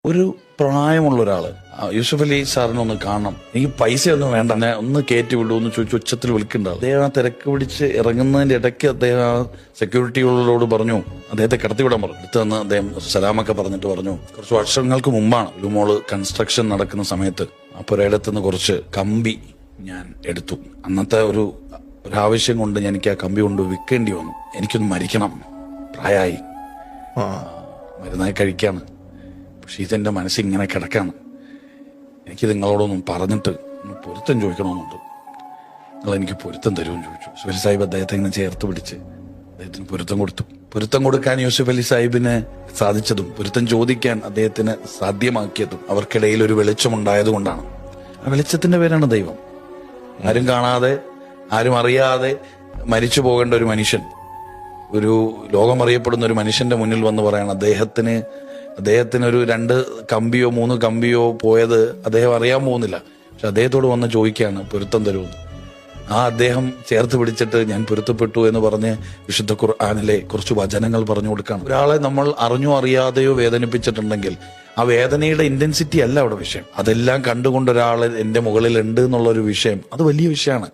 ഒരു പ്രായമുള്ള ഒരാള് യൂസുഫ് അലി സാറിനെ ഒന്ന് കാണണം, എനിക്ക് പൈസയൊന്നും വേണ്ട, എന്നെ ഒന്ന് കയറ്റി വിടൂ എന്ന് ചോദിച്ചു ഉച്ചത്തിൽ വിളിക്കുന്നുണ്ടാവും. അദ്ദേഹം ആ തിരക്ക് പിടിച്ച് ഇറങ്ങുന്നതിന്റെ ഇടയ്ക്ക് അദ്ദേഹം ആ സെക്യൂരിറ്റികളോട് പറഞ്ഞു, അദ്ദേഹത്തെ കടത്തിവിടാൻ പറഞ്ഞു. അടുത്ത് വന്ന് അദ്ദേഹം സലാമൊക്കെ പറഞ്ഞിട്ട് പറഞ്ഞു, കുറച്ച് വർഷങ്ങൾക്ക് മുമ്പാണ് ലുമോള് കൺസ്ട്രക്ഷൻ നടക്കുന്ന സമയത്ത് ആ പുരയിടത്തുനിന്ന് കുറച്ച് കമ്പി ഞാൻ എടുത്തു. അന്നത്തെ ഒരു ആവശ്യം കൊണ്ട് എനിക്ക് ആ കമ്പി കൊണ്ട് വിൽക്കേണ്ടി വന്നു. എനിക്കൊന്ന് മരിക്കണം, പ്രായമായി, മരുന്നായി കഴിക്കാണ്. പക്ഷെ ഇതെന്റെ മനസ്സിങ്ങനെ കിടക്കാണ്. എനിക്ക് നിങ്ങളോടൊന്നും പറഞ്ഞിട്ട് പൊരുത്തം ചോദിക്കണമെന്നുണ്ട്. നിങ്ങൾ എനിക്ക് പൊരുത്തം തരുമെന്ന് ചോദിച്ചു. യൂസുഫ് അലി സാഹിബ് അദ്ദേഹത്തെ ഇങ്ങനെ ചേർത്ത് പിടിച്ച് അദ്ദേഹത്തിന് പൊരുത്തം കൊടുത്തു. പൊരുത്തം കൊടുക്കാൻ യൂസുഫ് അലി സാഹിബിന് സാധിച്ചതും പൊരുത്തം ചോദിക്കാൻ അദ്ദേഹത്തിന് സാധ്യമാക്കിയതും അവർക്കിടയിൽ ഒരു വെളിച്ചമുണ്ടായത് കൊണ്ടാണ്. ആ വെളിച്ചത്തിന്റെ പേരാണ് ദൈവം. ആരും കാണാതെ ആരും അറിയാതെ മരിച്ചു പോകേണ്ട ഒരു മനുഷ്യൻ, ഒരു ലോകം അറിയപ്പെടുന്ന ഒരു മനുഷ്യന്റെ മുന്നിൽ വന്ന് പറയണം അദ്ദേഹത്തിന് ഒരു 2 കമ്പിയോ 3 കമ്പിയോ പോയത് അദ്ദേഹം അറിയാൻ പോകുന്നില്ല. പക്ഷെ അദ്ദേഹത്തോട് വന്ന് ചോദിക്കുകയാണ് പൊരുത്തം തരുമെന്ന്. ആ അദ്ദേഹം ചേർത്ത് പിടിച്ചിട്ട് ഞാൻ പൊരുത്തപ്പെട്ടു എന്ന് പറഞ്ഞ് വിശുദ്ധ ഖുർആനിലെ കുറച്ച് വചനങ്ങൾ പറഞ്ഞു കൊടുക്കുകയാണ്. ഒരാളെ നമ്മൾ അറിഞ്ഞോ അറിയാതെയോ വേദനിപ്പിച്ചിട്ടുണ്ടെങ്കിൽ ആ വേദനയുടെ ഇന്റൻസിറ്റി അല്ല അവിടെ വിഷയം. അതെല്ലാം കണ്ടുകൊണ്ട് ഒരാൾ എന്റെ മുകളിൽ ഉണ്ട് എന്നുള്ള ഒരു വിഷയം, അത് വലിയ വിഷയമാണ്.